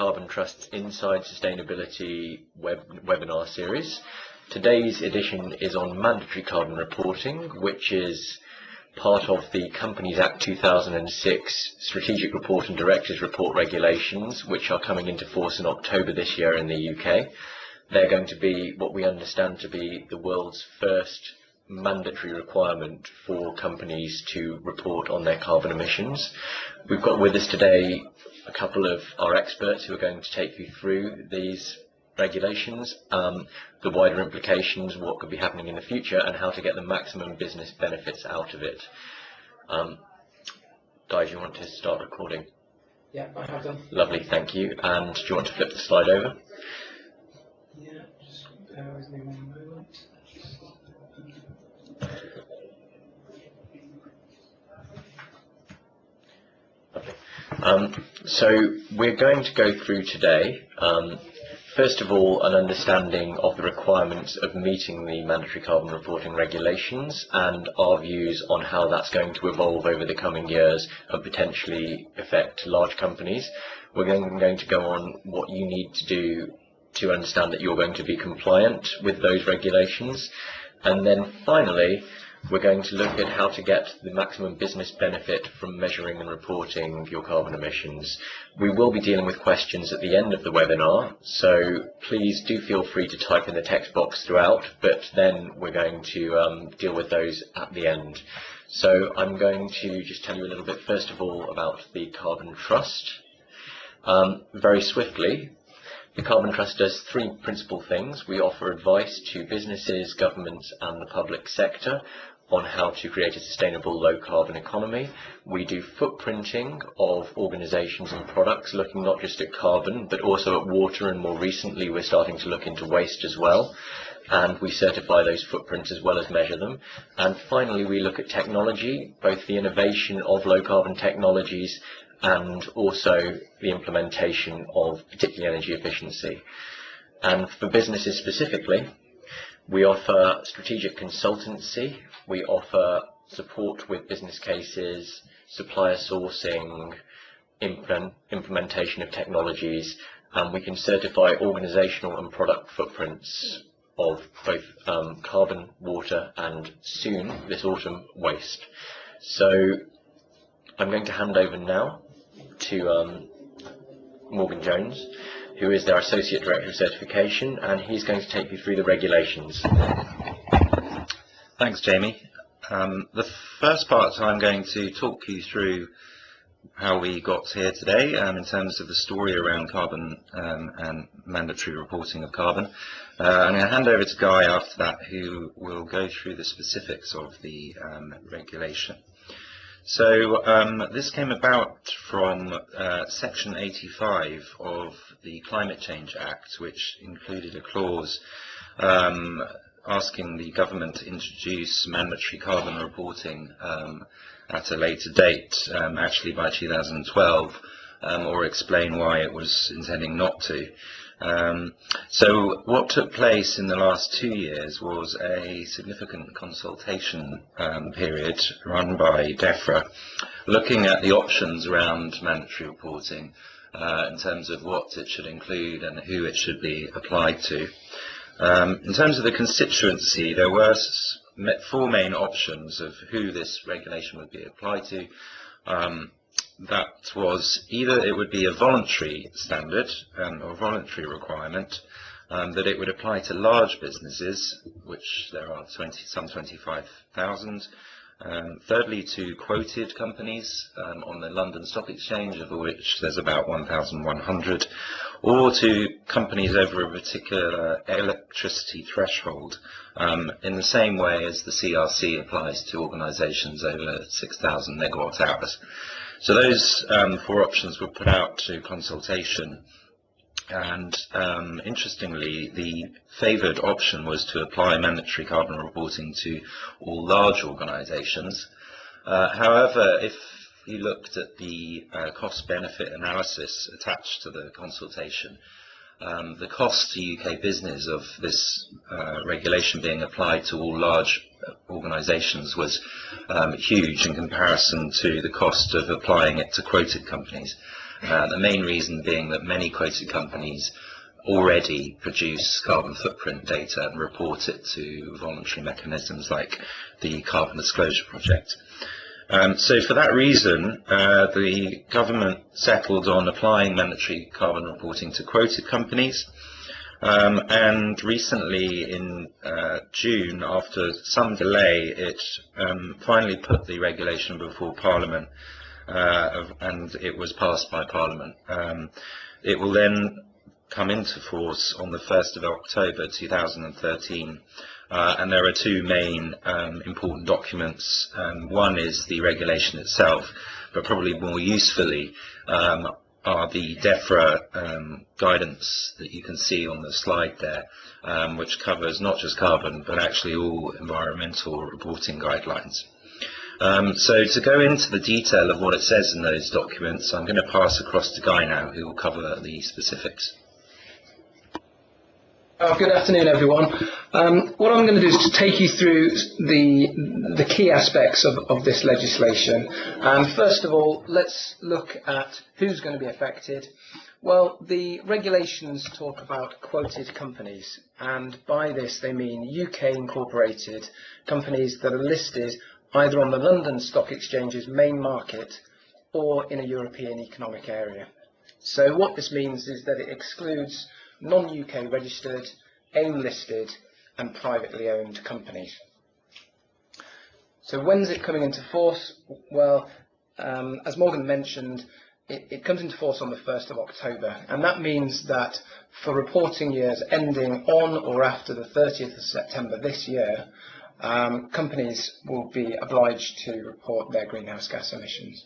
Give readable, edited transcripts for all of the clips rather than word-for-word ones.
Carbon Trust's Inside Sustainability webinar series. Today's edition is on mandatory carbon reporting, which is part of the Companies Act 2006 Strategic Report and Directors Report regulations, which are coming into force in October this year in the UK. They're going to be what we understand to be the world's first mandatory requirement for companies to report on their carbon emissions. We've got with us today a couple of our experts who are going to take you through these regulations, the wider implications, what could be happening in the future, and how to get the maximum business benefits out of it. Di, do you want to start recording? Yeah, I have done. Lovely, thank you. And do you want to flip the slide over? Yeah, just bear with me one moment. So we're going to go through today, first of all, an understanding of the requirements of meeting the mandatory carbon reporting regulations and our views on how that's going to evolve over the coming years and potentially affect large companies. We're going to go on what you need to do to understand that you're going to be compliant with those regulations. And then finally, we're going to look at how to get the maximum business benefit from measuring and reporting your carbon emissions. We will be dealing with questions at the end of the webinar, so please do feel free to type in the text box throughout, but then we're going to deal with those at the end. So I'm going to just tell you a little bit first of all about the Carbon Trust. Very swiftly, the Carbon Trust does three principal things. We offer advice to businesses, governments and the public sector on how to create a sustainable low carbon economy. We do footprinting of organisations and products, looking not just at carbon but also at water, and more recently we're starting to look into waste as well. And we certify those footprints as well as measure them. And finally, we look at technology, both the innovation of low carbon technologies and also the implementation of particularly energy efficiency. And for businesses specifically, we offer strategic consultancy, we offer support with business cases, supplier sourcing, implementation of technologies, and we can certify organisational and product footprints of both carbon, water and soon, this autumn, waste. So I'm going to hand over now to Morgan Jones, who is their Associate Director of Certification, and he's going to take you through the regulations. Thanks, Jamie. The first part, I'm going to talk you through how we got here today in terms of the story around carbon and mandatory reporting of carbon. I'm going to hand over to Guy after that, who will go through the specifics of the regulation. So this came about from Section 85 of the Climate Change Act, which included a clause asking the government to introduce mandatory carbon reporting at a later date, actually by 2012, or explain why it was intending not to. So what took place in the last 2 years was a significant consultation period run by DEFRA, looking at the options around mandatory reporting in terms of what it should include and who it should be applied to. In terms of the constituency, there were four main options of who this regulation would be applied to. That was either it would be a voluntary standard or voluntary requirement, that it would apply to large businesses, which there are some 25,000. Thirdly, to quoted companies on the London Stock Exchange, of which there's about 1,100, or to companies over a particular electricity threshold, in the same way as the CRC applies to organisations over 6,000 megawatt hours. So those four options were put out to consultation, and interestingly, the favoured option was to apply mandatory carbon reporting to all large organisations. However, if you looked at the cost-benefit analysis attached to the consultation, the cost to UK business of this regulation being applied to all large organisations was huge in comparison to the cost of applying it to quoted companies. The main reason being that many quoted companies already produce carbon footprint data and report it to voluntary mechanisms like the Carbon Disclosure Project. So for that reason, the government settled on applying mandatory carbon reporting to quoted companies. And recently in June, after some delay, it finally put the regulation before Parliament, and it was passed by Parliament. It will then come into force on the 1st of October 2013, and there are two main important documents. One is the regulation itself, but probably more usefully are the DEFRA guidance that you can see on the slide there, which covers not just carbon but actually all environmental reporting guidelines. So to go into the detail of what it says in those documents, I'm going to pass across to Guy now, who will cover the specifics. Good afternoon, everyone. What I'm going to do is to take you through the key aspects of this legislation. And first of all, let's look at who's going to be affected. Well, the regulations talk about quoted companies, and by this they mean UK incorporated companies that are listed either on the London Stock Exchange's main market or in a European Economic Area. So what this means is that it excludes non-UK registered, AIM listed and privately owned companies. So when's it coming into force? Well, as Morgan mentioned, it comes into force on the 1st of October, and that means that for reporting years ending on or after the 30th of September this year, companies will be obliged to report their greenhouse gas emissions.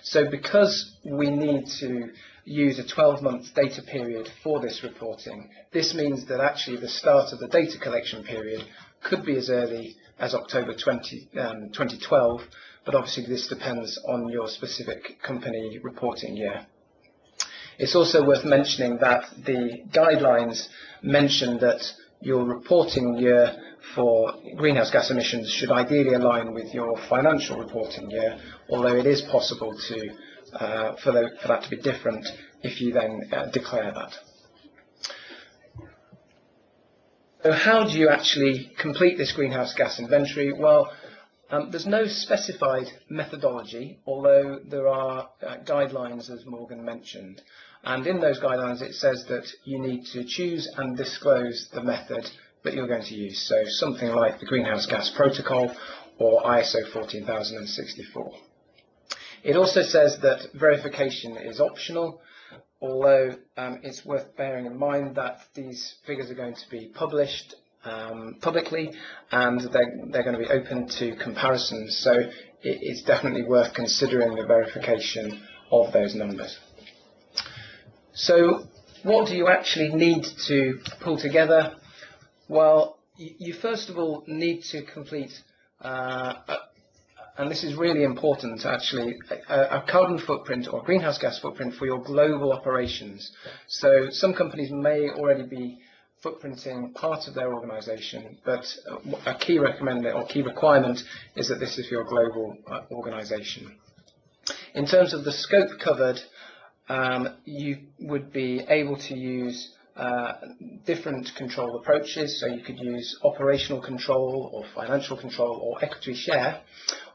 So because we need to use a 12-month data period for this reporting, this means that actually the start of the data collection period could be as early as October 2012, but obviously this depends on your specific company reporting year. It's also worth mentioning that the guidelines mention that your reporting year for greenhouse gas emissions should ideally align with your financial reporting year, although it is possible to for that to be different if you then declare that. So how do you actually complete this greenhouse gas inventory? Well, there's no specified methodology, although there are guidelines, as Morgan mentioned. And in those guidelines it says that you need to choose and disclose the method that you're going to use. So something like the Greenhouse Gas Protocol or ISO 14064. It also says that verification is optional, although it's worth bearing in mind that these figures are going to be published publicly and they're going to be open to comparisons, so it's definitely worth considering the verification of those numbers. So what do you actually need to pull together? Well, you first of all need to complete and this is really important actually, a carbon footprint or greenhouse gas footprint for your global operations. So some companies may already be footprinting part of their organisation, but a key requirement is that this is for your global organisation. In terms of the scope covered, you would be able to use different control approaches, so you could use operational control or financial control or equity share,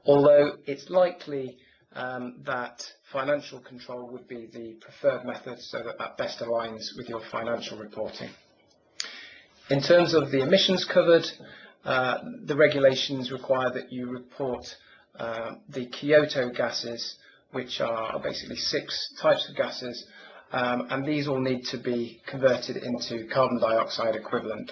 although it's likely that financial control would be the preferred method, so that best aligns with your financial reporting. In terms of the emissions covered, the regulations require that you report the Kyoto gases, which are basically 6 types of gases, and these all need to be converted into carbon dioxide equivalent.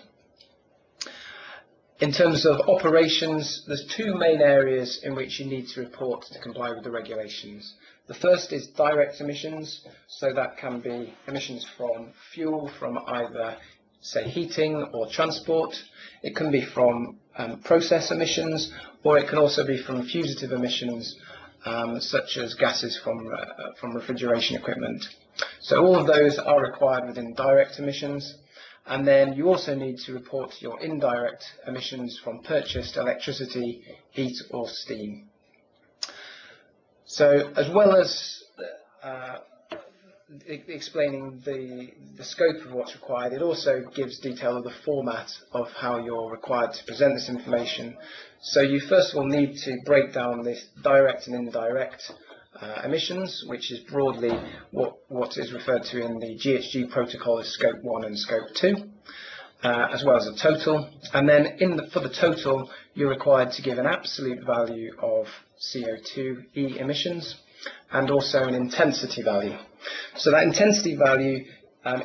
In terms of operations, there's 2 main areas in which you need to report to comply with the regulations. The first is direct emissions, so that can be emissions from fuel, from either, say, heating or transport. It can be from process emissions, or it can also be from fugitive emissions, such as gases from refrigeration equipment. So all of those are required within direct emissions. And then you also need to report your indirect emissions from purchased electricity, heat or steam. So as well as explaining the scope of what's required. It also gives detail of the format of how you're required to present this information. So you first of all need to break down this direct and indirect emissions, which is broadly what is referred to in the GHG protocol as Scope 1 and Scope 2, as well as a total. And then for the total, you're required to give an absolute value of CO2e emissions and also an intensity value. So that intensity value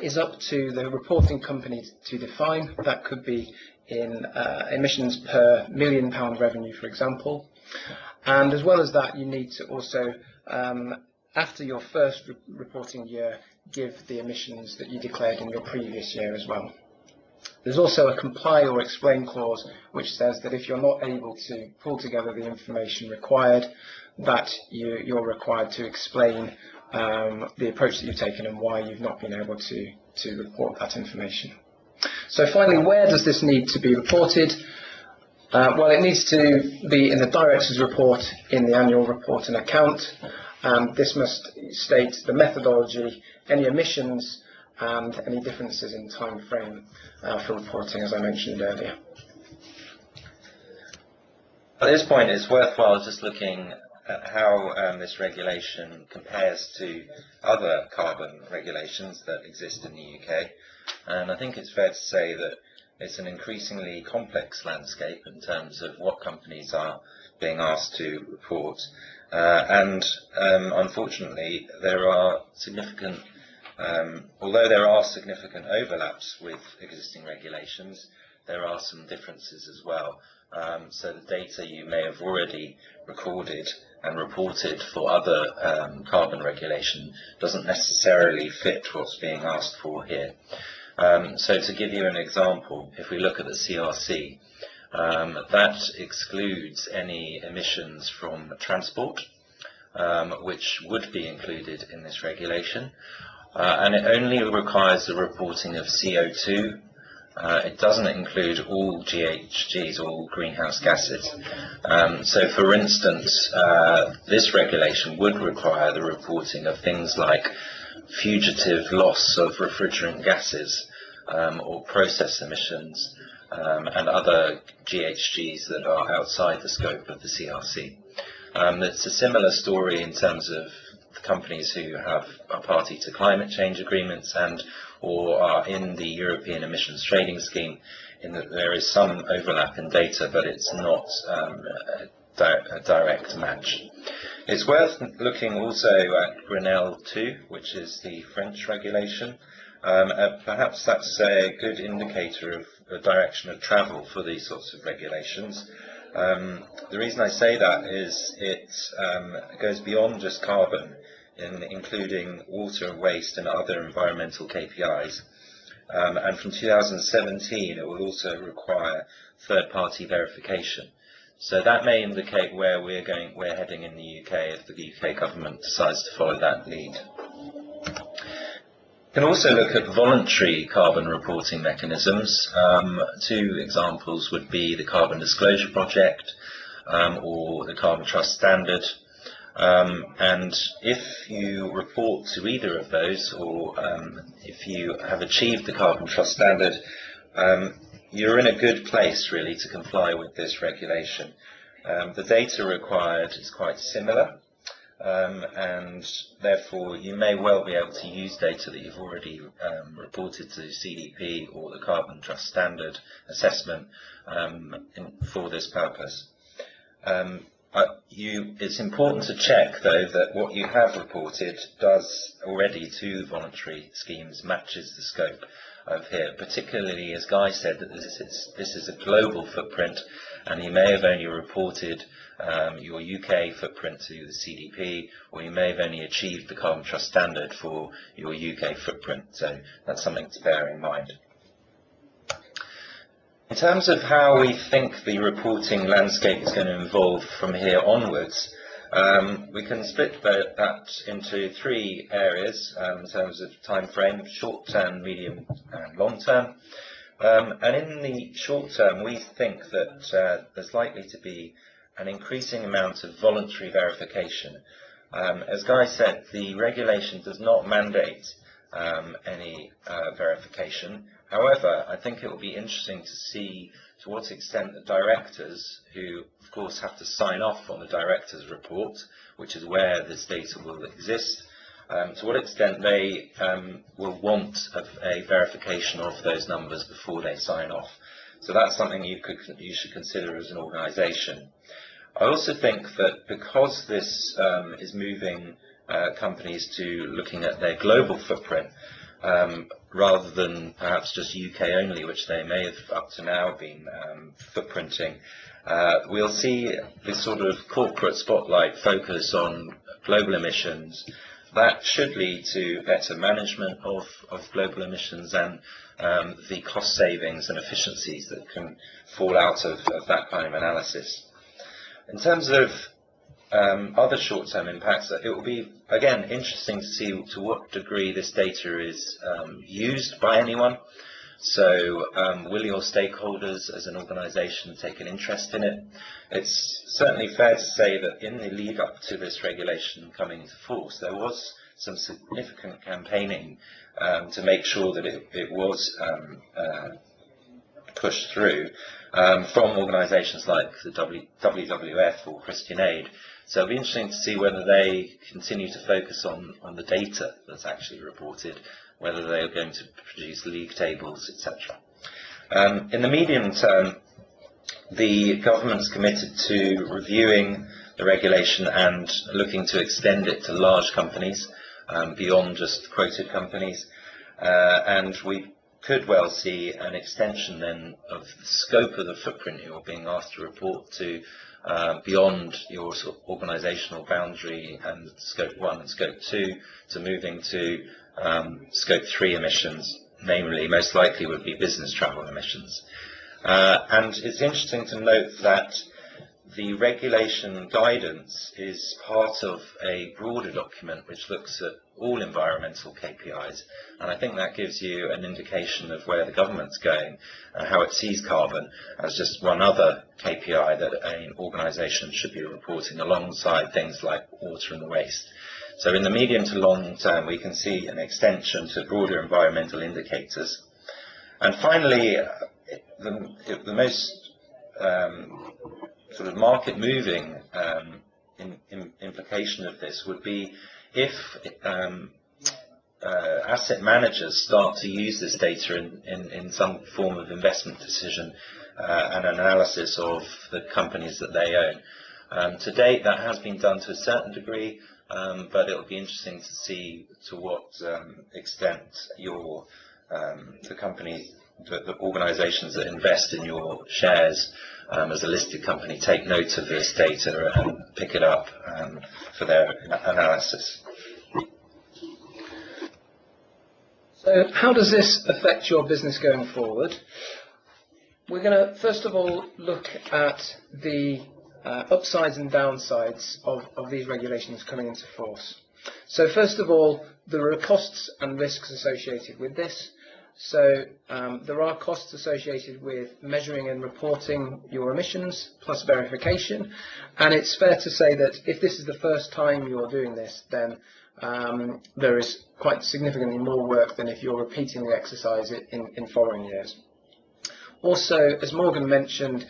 is up to the reporting company to define. That could be in emissions per £1 million revenue, for example. And as well as that, you need to also, after your first reporting year, give the emissions that you declared in your previous year as well. There's also a comply or explain clause which says that if you're not able to pull together the information required, that you're required to explain the approach that you've taken and why you've not been able to report that information. So finally, where does this need to be reported? Well, it needs to be in the director's report, in the annual report and account. This must state the methodology, any emissions, and any differences in time frame for reporting, as I mentioned earlier. At this point, it's worthwhile just looking at how this regulation compares to other carbon regulations that exist in the UK. And I think it's fair to say that it's an increasingly complex landscape in terms of what companies are being asked to report. Unfortunately, there are significant although there are significant overlaps with existing regulations, there are some differences as well. So the data you may have already recorded and reported for other carbon regulation doesn't necessarily fit what's being asked for here. So to give you an example, if we look at the CRC, that excludes any emissions from transport, which would be included in this regulation. And it only requires the reporting of CO2. It doesn't include all GHGs, all greenhouse gases. So for instance, this regulation would require the reporting of things like fugitive loss of refrigerant gases or process emissions and other GHGs that are outside the scope of the CRC. It's a similar story in terms of companies who are party to climate change agreements and or are in the European Emissions Trading Scheme, in that there is some overlap in data, but it's not a direct match. It's worth looking also at Grenelle 2, which is the French regulation. Perhaps that's a good indicator of the direction of travel for these sorts of regulations. The reason I say that is it goes beyond just carbon, including water and waste and other environmental KPIs. And from 2017, it will also require third-party verification. So that may indicate where we're heading in the UK if the UK government decides to follow that lead. You can also look at voluntary carbon reporting mechanisms. Two examples would be the Carbon Disclosure Project or the Carbon Trust Standard. And if you report to either of those, or if you have achieved the Carbon Trust Standard, you're in a good place really to comply with this regulation. The data required is quite similar, and therefore you may well be able to use data that you've already reported to CDP or the Carbon Trust Standard assessment for this purpose. It's important to check, though, that what you have reported does already to voluntary schemes matches the scope of here, particularly as Guy said that this is a global footprint, and you may have only reported your UK footprint to the CDP, or you may have only achieved the Carbon Trust Standard for your UK footprint, so that's something to bear in mind. In terms of how we think the reporting landscape is going to evolve from here onwards, we can split that into three areas in terms of time frame: short term, medium and long term. And in the short term, we think that there's likely to be an increasing amount of voluntary verification As Guy said, the regulation does not mandate any verification. However, I think it will be interesting to see to what extent the directors, who of course have to sign off on the directors' report, which is where this data will exist, to what extent they will want a verification of those numbers before they sign off. So that's something you should consider as an organisation. I also think that because this is moving companies to looking at their global footprint, rather than perhaps just UK only, which they may have up to now been footprinting, we'll see this sort of corporate spotlight focus on global emissions. That should lead to better management of global emissions and the cost savings and efficiencies that can fall out of that kind of analysis. In terms of other short-term impacts, it will be, again, interesting to see to what degree this data is used by anyone. So will your stakeholders as an organisation take an interest in it? It's certainly fair to say that in the lead up to this regulation coming into force, there was some significant campaigning to make sure that it was pushed through from organisations like the WWF or Christian Aid. So it'll be interesting to see whether they continue to focus on the data that's actually reported, whether they are going to produce league tables, etc. In the medium term, the government's committed to reviewing the regulation and looking to extend it to large companies beyond just quoted companies, and we could well see an extension then of the scope of the footprint you're being asked to report to beyond your sort of organisational boundary and scope 1 and scope 2 to moving to scope 3 emissions, namely most likely would be business travel emissions. And it's interesting to note that the regulation guidance is part of a broader document which looks at all environmental KPIs, and I think that gives you an indication of where the government's going and how it sees carbon as just one other KPI that an organisation should be reporting alongside things like water and waste. So in the medium to long term, we can see an extension to broader environmental indicators. And finally, the most sort of market-moving implication of this would be if asset managers start to use this data in some form of investment decision and analysis of the companies that they own. To date, that has been done to a certain degree, but it'll be interesting to see to what extent the companies, the organisations that invest in your shares as a listed company take note of this data and pick it up for their analysis. So how does this affect your business going forward? We're going to first of all look at the upsides and downsides of these regulations coming into force. So first of all, there are costs and risks associated with this. So there are costs associated with measuring and reporting your emissions plus verification, and it's fair to say that if this is the first time you're doing this, then there is quite significantly more work than if you're repeating the exercise in following years. Also, as Morgan mentioned,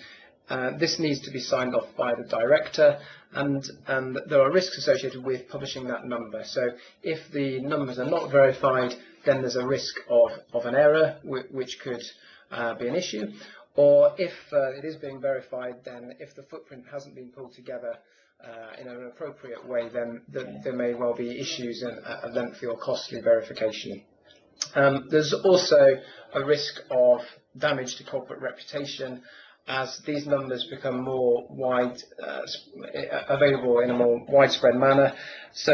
this needs to be signed off by the director, and there are risks associated with publishing that number. So if the numbers are not verified, then there's a risk of an error, which could be an issue. Or if it is being verified, then if the footprint hasn't been pulled together in an appropriate way, then there may well be issues in a lengthy or costly verification. There's also a risk of damage to corporate reputation as these numbers become more available in a more widespread manner. So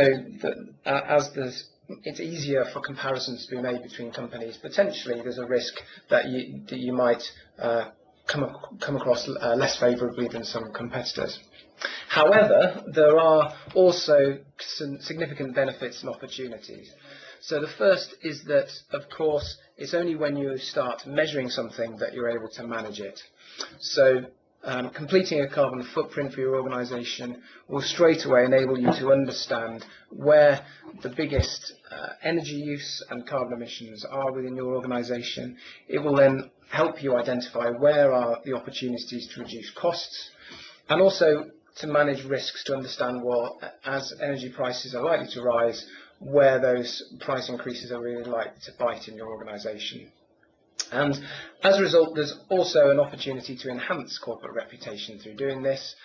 it's easier for comparisons to be made between companies. Potentially, there's a risk that you might come across less favourably than some competitors. However, there are also some significant benefits and opportunities. So the first is that, of course, it's only when you start measuring something that you're able to manage it. So completing a carbon footprint for your organisation will straight away enable you to understand where the biggest energy use and carbon emissions are within your organisation. It will then help you identify where are the opportunities to reduce costs, and also to manage risks, to understand, well, as energy prices are likely to rise, where those price increases are really likely to bite in your organisation. And as a result, there's also an opportunity to enhance corporate reputation through doing this.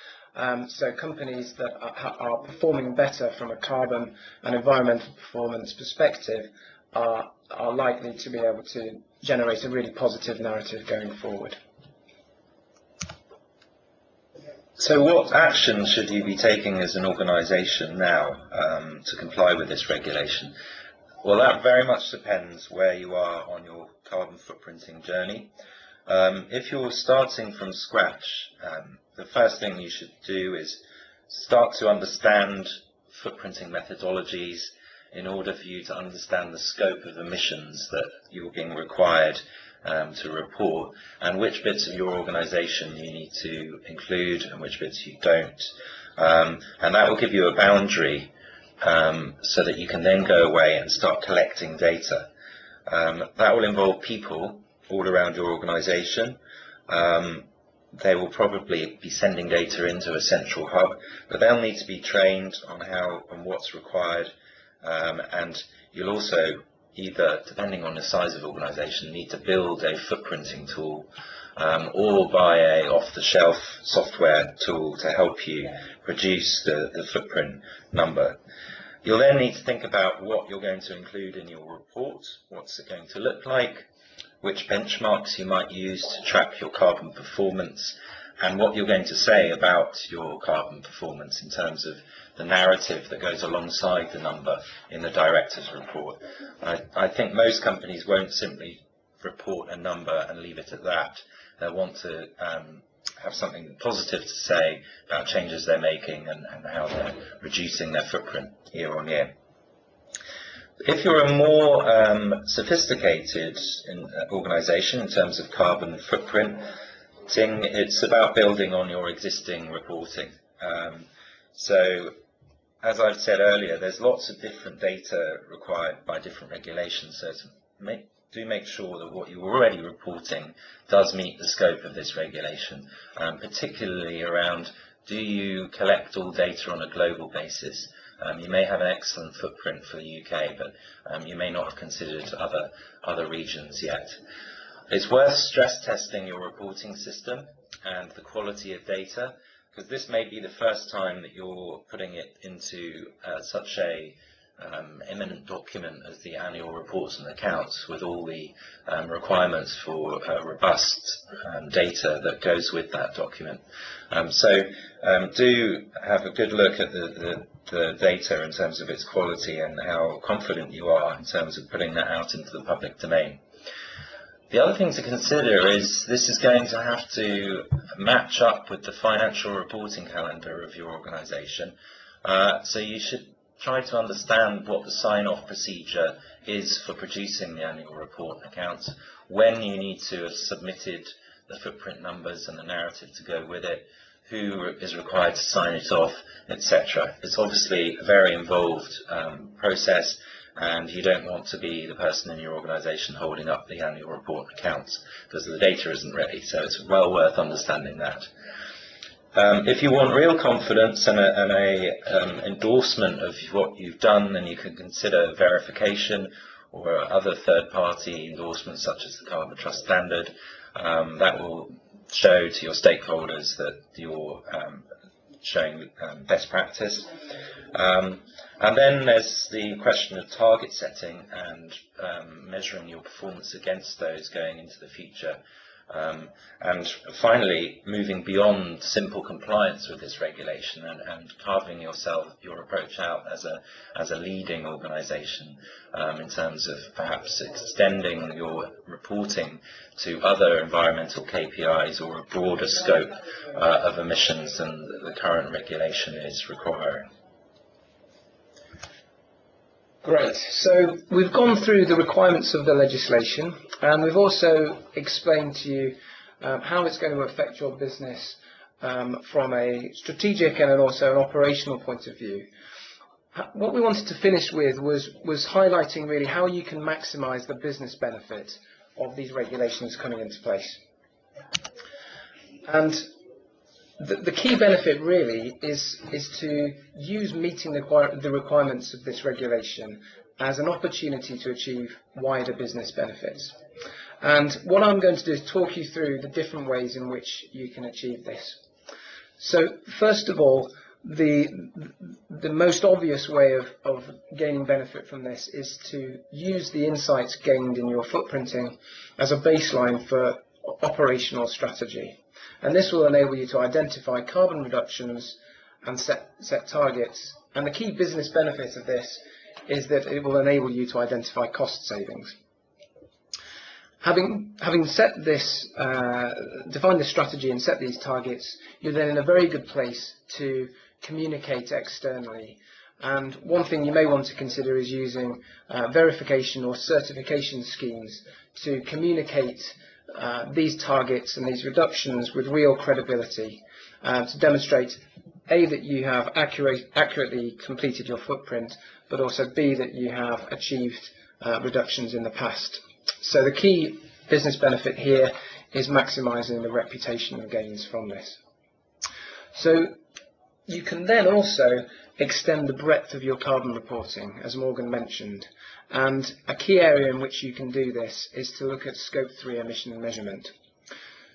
So companies that are performing better from a carbon and environmental performance perspective are likely to be able to generate a really positive narrative going forward. So what action should you be taking as an organisation now to comply with this regulation? Well, that very much depends where you are on your carbon footprinting journey. If you're starting from scratch, the first thing you should do is start to understand footprinting methodologies in order for you to understand the scope of emissions that you're being required to report, and which bits of your organisation you need to include and which bits you don't. And that will give you a boundary so that you can then go away and start collecting data. That will involve people all around your organisation. They will probably be sending data into a central hub, but they'll need to be trained on how and what's required, and you'll also either, depending on the size of organisation, need to build a footprinting tool or buy a off-the-shelf software tool to help you produce the footprint number. You'll then need to think about what you're going to include in your report, what's it going to look like, which benchmarks you might use to track your carbon performance, and what you're going to say about your carbon performance in terms of the narrative that goes alongside the number in the director's report. I think most companies won't simply report a number and leave it at that. They'll want to have something positive to say about changes they're making and how they're reducing their footprint year on year. If you're a more sophisticated organisation in terms of carbon footprint, it's about building on your existing reporting. So, as I've said earlier, there's lots of different data required by different regulations, so do make sure that what you're already reporting does meet the scope of this regulation, particularly around, do you collect all data on a global basis? You may have an excellent footprint for the UK, but you may not have considered other regions yet. It's worth stress testing your reporting system and the quality of data, because this may be the first time that you're putting it into such a eminent document as the annual reports and accounts, with all the requirements for robust data that goes with that document. So do have a good look at the data in terms of its quality and how confident you are in terms of putting that out into the public domain. The other thing to consider is this is going to have to match up with the financial reporting calendar of your organisation. So you should try to understand what the sign-off procedure is for producing the annual report and accounts, when you need to have submitted the footprint numbers and the narrative to go with it, who is required to sign it off, etc. It's obviously a very involved process, and you don't want to be the person in your organisation holding up the annual report and accounts because the data isn't ready, so it's well worth understanding that. If you want real confidence and a endorsement of what you've done, then you can consider verification or other third-party endorsements such as the Carbon Trust Standard. That will show to your stakeholders that you're showing best practice. And then there's the question of target setting and measuring your performance against those going into the future. And finally, moving beyond simple compliance with this regulation and carving your approach out as a leading organisation in terms of perhaps extending your reporting to other environmental KPIs or a broader scope of emissions than the current regulation is requiring. Great. So we've gone through the requirements of the legislation, and we've also explained to you how it's going to affect your business from a strategic and also an operational point of view. What we wanted to finish with was highlighting really how you can maximise the business benefit of these regulations coming into place. And the key benefit really is to use meeting the requirements of this regulation as an opportunity to achieve wider business benefits. And what I'm going to do is talk you through the different ways in which you can achieve this. So first of all, the most obvious way of gaining benefit from this is to use the insights gained in your footprinting as a baseline for operational strategy. And this will enable you to identify carbon reductions and set targets. And the key business benefit of this is that it will enable you to identify cost savings. Having set this, defined this strategy and set these targets, you're then in a very good place to communicate externally. And one thing you may want to consider is using verification or certification schemes to communicate these targets and these reductions with real credibility, to demonstrate A, that you have accurately completed your footprint, but also B, that you have achieved reductions in the past. So the key business benefit here is maximising the reputational gains from this. So you can then also extend the breadth of your carbon reporting, as Morgan mentioned. And a key area in which you can do this is to look at Scope 3 emission measurement.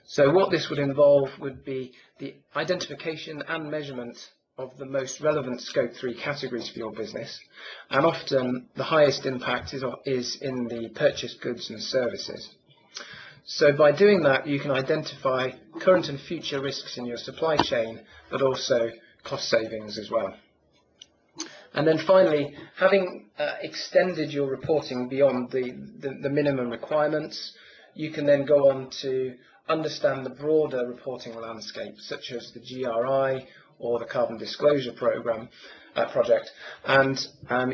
So what this would involve would be the identification and measurement of the most relevant Scope 3 categories for your business. And often the highest impact is in the purchased goods and services. So by doing that, you can identify current and future risks in your supply chain, but also cost savings as well. And then finally, having extended your reporting beyond the minimum requirements, you can then go on to understand the broader reporting landscape, such as the GRI or the Carbon Disclosure project, and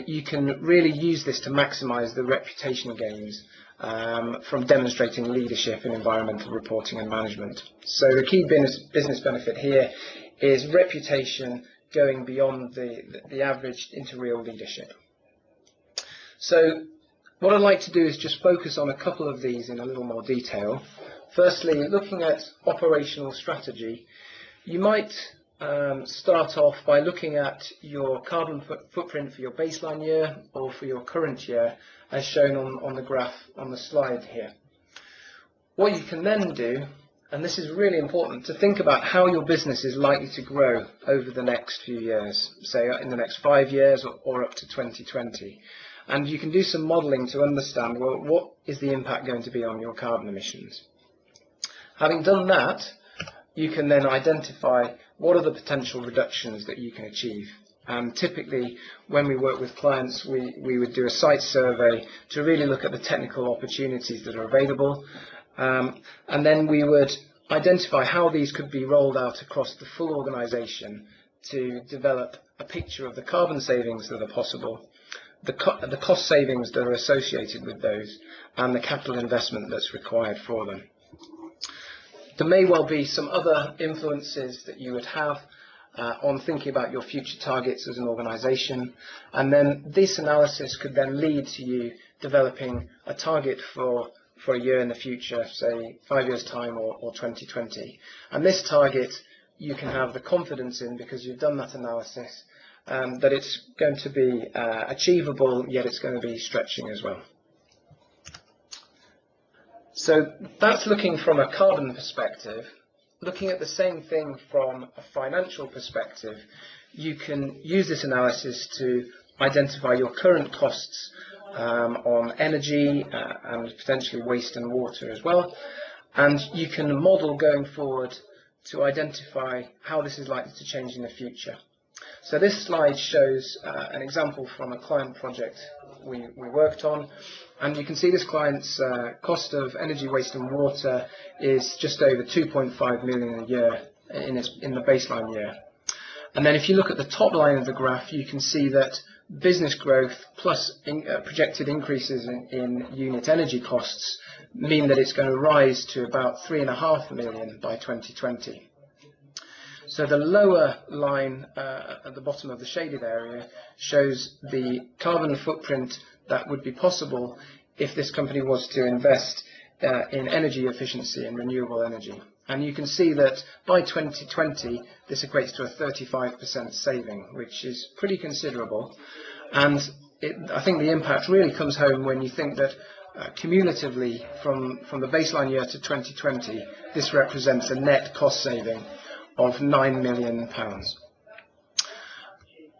you can really use this to maximise the reputation gains from demonstrating leadership in environmental reporting and management. So the key business benefit here is reputation going beyond the average into real leadership. So what I'd like to do is just focus on a couple of these in a little more detail. Firstly, looking at operational strategy, you might start off by looking at your carbon footprint for your baseline year or for your current year, as shown on the graph on the slide here. What you can then do, and this is really important, to think about how your business is likely to grow over the next few years, say in the next 5 years or up to 2020. And you can do some modelling to understand, well, what is the impact going to be on your carbon emissions? Having done that, you can then identify what are the potential reductions that you can achieve. And typically, when we work with clients, we would do a site survey to really look at the technical opportunities that are available. And then we would identify how these could be rolled out across the full organisation to develop a picture of the carbon savings that are possible, the cost savings that are associated with those, and the capital investment that's required for them. There may well be some other influences that you would have on thinking about your future targets as an organisation, and then this analysis could then lead to you developing a target for a year in the future, say 5 years time or 2020. And this target you can have the confidence in, because you've done that analysis, that it's going to be achievable, yet it's going to be stretching as well. So that's looking from a carbon perspective. Looking at the same thing from a financial perspective, you can use this analysis to identify your current costs on energy and potentially waste and water as well. And you can model going forward to identify how this is likely to change in the future. So this slide shows an example from a client project we worked on, and you can see this client's cost of energy, waste and water is just over 2.5 million a year in the baseline year. And then if you look at the top line of the graph, you can see that business growth plus projected increases in unit energy costs mean that it's going to rise to about 3.5 million by 2020. So the lower line at the bottom of the shaded area shows the carbon footprint that would be possible if this company was to invest in energy efficiency and renewable energy. And you can see that by 2020 this equates to a 35% saving, which is pretty considerable. And I think the impact really comes home when you think that cumulatively from the baseline year to 2020, this represents a net cost saving of £9 million.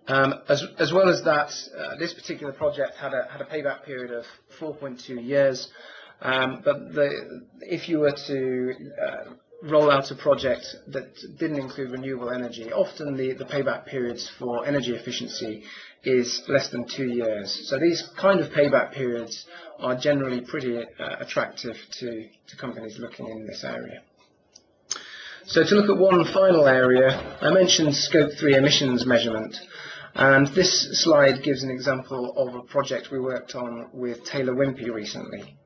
As well as that, this particular project had a payback period of 4.2 years. But if you were to roll out a project that didn't include renewable energy, often the payback periods for energy efficiency is less than 2 years. So these kind of payback periods are generally pretty attractive to companies looking in this area. So to look at one final area, I mentioned Scope 3 emissions measurement. And this slide gives an example of a project we worked on with Taylor Wimpey recently.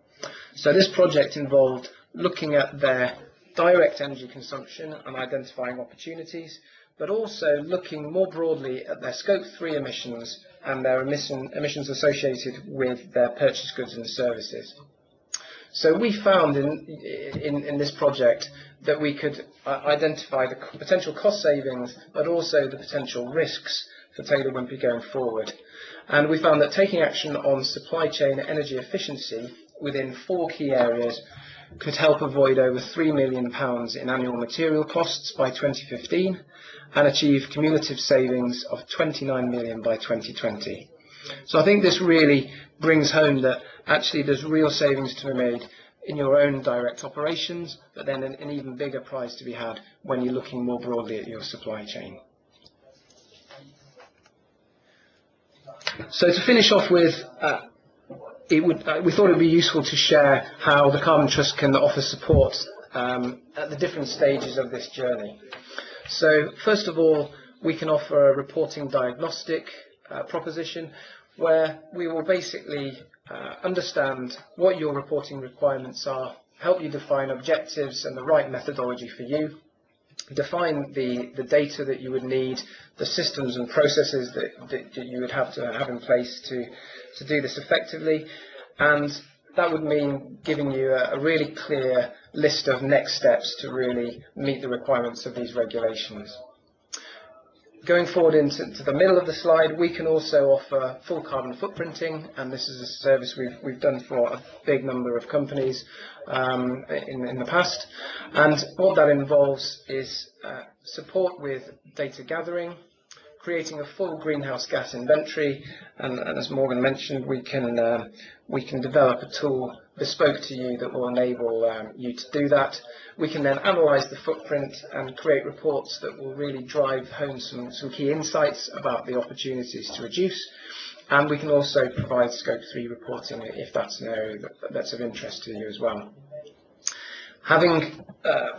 So this project involved looking at their direct energy consumption and identifying opportunities, but also looking more broadly at their Scope 3 emissions and their emissions associated with their purchased goods and services. So we found in this project that we could identify the potential cost savings, but also the potential risks for Taylor Wimpey going forward. And we found that taking action on supply chain energy efficiency within 4 key areas could help avoid over £3 million in annual material costs by 2015 and achieve cumulative savings of £29 million by 2020. So I think this really brings home that actually there's real savings to be made in your own direct operations, but then an even bigger prize to be had when you're looking more broadly at your supply chain. So to finish off with, we thought it would be useful to share how the Carbon Trust can offer support at the different stages of this journey. So first of all, we can offer a reporting diagnostic proposition where we will basically understand what your reporting requirements are, help you define objectives and the right methodology for you, define the data that you would need, the systems and processes that you would have to have in place to do this effectively, and that would mean giving you a really clear list of next steps to really meet the requirements of these regulations. Going forward into the middle of the slide, we can also offer full carbon footprinting, and this is a service we've done for a big number of companies in the past. And what that involves is support with data gathering, creating a full greenhouse gas inventory, and as Morgan mentioned, we can develop a tool bespoke to you that will enable you to do that. We can then analyse the footprint and create reports that will really drive home some key insights about the opportunities to reduce. And we can also provide Scope 3 reporting if that's an area that's of interest to you as well. Having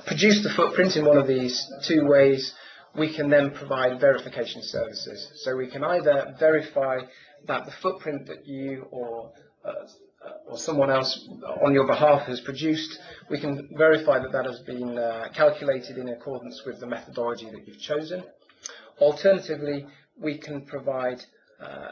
produced the footprint in one of these 2 ways, we can then provide verification services. So we can either verify that the footprint that you or someone else on your behalf has produced, we can verify that that has been calculated in accordance with the methodology that you've chosen. Alternatively, we can provide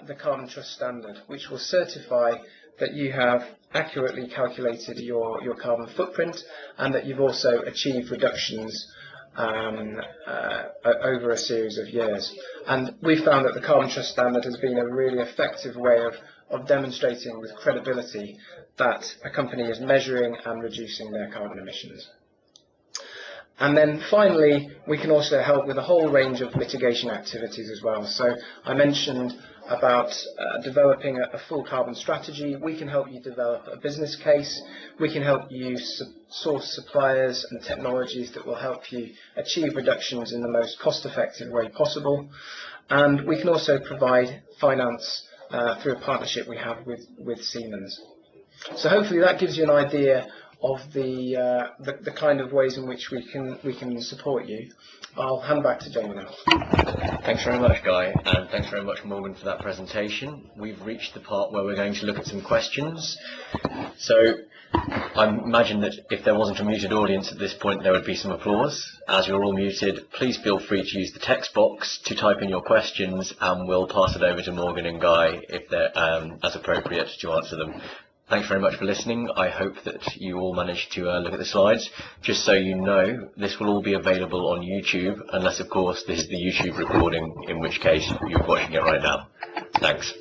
the Carbon Trust standard, which will certify that you have accurately calculated your carbon footprint and that you've also achieved reductions over a series of years. And we found that the Carbon Trust standard has been a really effective way of demonstrating with credibility that a company is measuring and reducing their carbon emissions. And then finally, we can also help with a whole range of mitigation activities as well. So I mentioned about developing a full carbon strategy. We can help you develop a business case. We can help you source suppliers and technologies that will help you achieve reductions in the most cost-effective way possible. And we can also provide finance through a partnership we have with Siemens. So hopefully that gives you an idea of the kind of ways in which we can support you. I'll hand back to Jamie now. Thanks very much, Guy, and thanks very much, Morgan, for that presentation. We've reached the part where we're going to look at some questions. So I imagine that if there wasn't a muted audience at this point, there would be some applause. As you're all muted, please feel free to use the text box to type in your questions, and we'll pass it over to Morgan and Guy if they're as appropriate to answer them. Thanks very much for listening. I hope that you all managed to look at the slides. Just so you know, this will all be available on YouTube, unless, of course, this is the YouTube recording, in which case you're watching it right now. Thanks.